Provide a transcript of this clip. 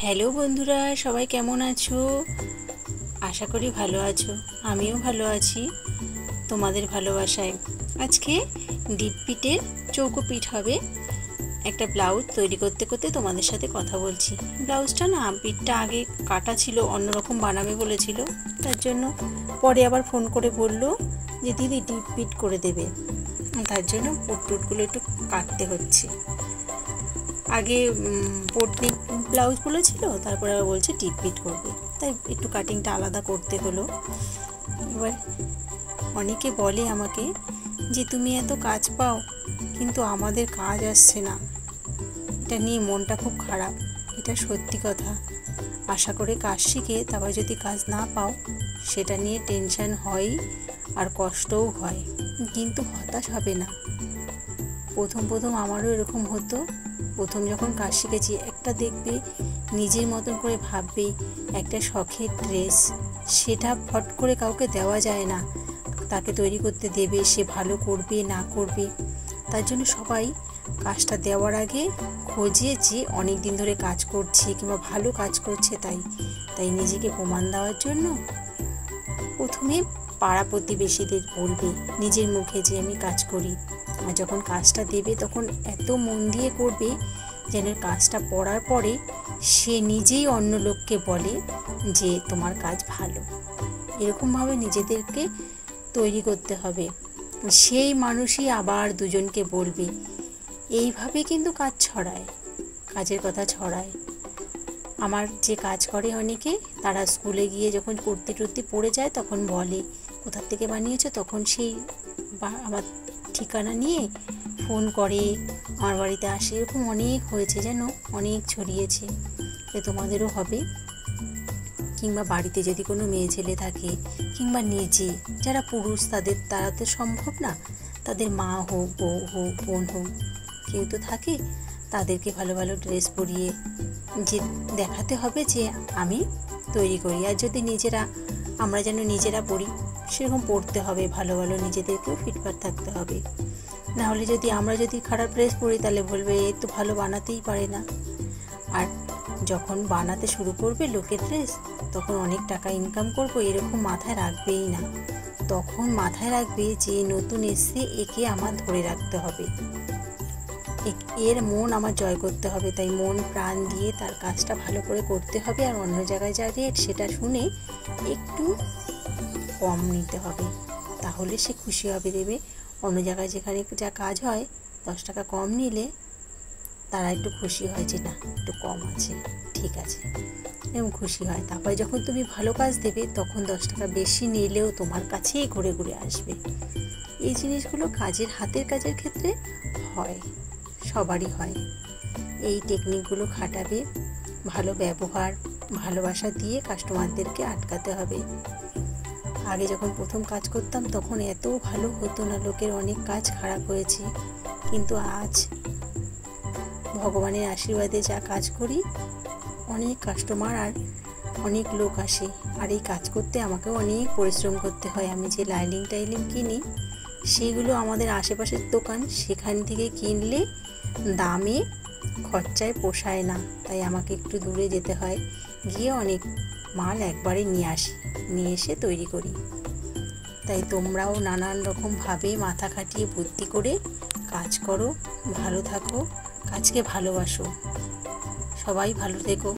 Hello বন্ধুরা, সবাই কেমন আছো? আশা করি ভালো আছো। আমিও ভালো আছি তোমাদের ভালোবাসায়। আজকে ডিপ পিঠের চৌকো পিঠ হবে। একটা ব্লাউজ তৈরি করতে করতে তোমাদের সাথে কথা বলছি। ব্লাউজটা না, পিঠটা আগে কাটা ছিল, অন্যরকম বানাবে বলেছিল। তার জন্য পরে আবার ফোন করে বলল যে দিদি ডিপ পিঠ করে দেবে। তার জন্য পুট টুটগুলো একটু কাটতে হচ্ছে। আগে পোটনিক ব্লাউজগুলো ছিল, তারপরে আবার বলছে ডিপ পিট করবে, তাই একটু কাটিংটা আলাদা করতে হলো। এবার অনেকে বলে আমাকে যে তুমি এত কাজ পাও কিন্তু আমাদের কাজ আসছে না। এটা নিয়ে মনটা খুব খারাপ। এটা সত্যি কথা। আশা করে কাজ শিখে তারপর যদি কাজ না পাও, সেটা নিয়ে টেনশন হয় আর কষ্টও হয়, কিন্তু হতাশ হবে না। প্রথম আমারও এরকম হতো। প্রথম যখন কাজ শিখেছি, একটা দেখবে নিজের মতন করে ভাববে একটা শখের ড্রেস, সেটা ফট করে কাউকে দেওয়া যায় না। তাকে তৈরি করতে দেবে, সে ভালো করবে না করবে। তার জন্য সবাই কাজটা দেওয়ার আগে খোঁজে যে অনেক দিন ধরে কাজ করছে কিংবা ভালো কাজ করছে, তাই নিজেকে প্রমাণ দেওয়ার জন্য প্রথমে পাড়া প্রতিবেশীদের বলবে নিজের মুখে যে আমি কাজ করি। আর যখন কাজটা দেবে তখন এত মন দিয়ে করবে যেন কাজটা পড়ার পরে সে নিজেই অন্য লোককে বলে যে তোমার কাজ ভালো। এরকমভাবে নিজেদেরকে তৈরি করতে হবে। সেই মানুষই আবার দুজনকে বলবে। এইভাবে কিন্তু কাজ ছড়ায়, কাজের কথা ছড়ায়। আমার যে কাজ করে অনেকে, তারা স্কুলে গিয়ে যখন কুর্তি টুর্তি পরে যায় তখন বলে কোথার থেকে বানিয়েছো, তখন সেই আমার ঠিকানা নিয়ে ফোন করে, আমার বাড়িতে আসে। এরকম অনেক হয়েছে, যেন অনেক ছড়িয়েছে। তোমাদেরও হবে। কিংবা বাড়িতে যদি কোনো মেয়ে ছেলে থাকে, কিংবা নিজে যারা পুরুষ, তারা তো সম্ভব না, তাদের মা হোক, বউ হোক, বোন হোক, কেউ তো থাকে, তাদেরকে ভালো ভালো ড্রেস পরিয়ে যে দেখাতে হবে যে আমি তৈরি করি। আর যদি আমরা যেন নিজেরা পড়ি, সেরকম পড়তে হবে ভালো ভালো, নিজেদেরকেও ফিটফাট থাকতে হবে। নাহলে আমরা যদি খারাপ ড্রেস পরি, তাহলে বলবে এ তো ভালো বানাতেই পারে না। আর যখন বানাতে শুরু করবে লোকের ড্রেস, তখন অনেক টাকা ইনকাম করবো, এরকম মাথায় রাখবেই না। তখন মাথায় রাখবে যে নতুন এসে, একে আমার ধরে রাখতে হবে, এর মন আমার জয় করতে হবে। তাই মন প্রাণ দিয়ে তার কাজটা ভালো করে করতে হবে। আর অন্য জায়গায় যা রেট, সেটা শুনে একটু কম নিতে হবে, তাহলে সে খুশি হবে। দেবে অন্য জায়গায় যেখানে যা কাজ হয় 10 টাকা কম নিলে তারা একটু খুশি হয় যে না, একটু কম আছে, ঠিক আছে, এরকম খুশি হয়। তারপরে যখন তুমি ভালো কাজ দেবে, তখন 10 টাকা বেশি নিলেও তোমার কাছেই ঘুরে ঘুরে আসবে। এই জিনিসগুলো হাতের কাজের ক্ষেত্রে হয়, সবারই হয়। এই টেকনিকগুলো খাটাবে, ভালো ব্যবহার, ভালোবাসা দিয়ে কাস্টমারদেরকে আটকাতে হবে। আগে যখন প্রথম কাজ করতাম তখন এত ভালো হতো না, লোকের অনেক কাজ খারাপ হয়েছে। কিন্তু আজ ভগবানের আশীর্বাদে যা কাজ করি, অনেক কাস্টমার আর অনেক লোক আসে। আর এই কাজ করতে আমাকেও অনেক পরিশ্রম করতে হয়। আমি যে লাইলিং কিনি, সেগুলো আমাদের আশেপাশের দোকান, সেখান থেকে কিনলে দামে খরচায় পোষায় না, তাই আমাকে একটু দূরে যেতে হয়, গিয়ে অনেক মাল একবারে নিয়ে এসে তৈরি করি। তাই তোমরাও নানান রকমভাবে মাথা খাটিয়ে বুদ্ধি করে কাজ করো, ভালো থাকো, কাজকে ভালোবাসো। সবাই ভালো থেকো।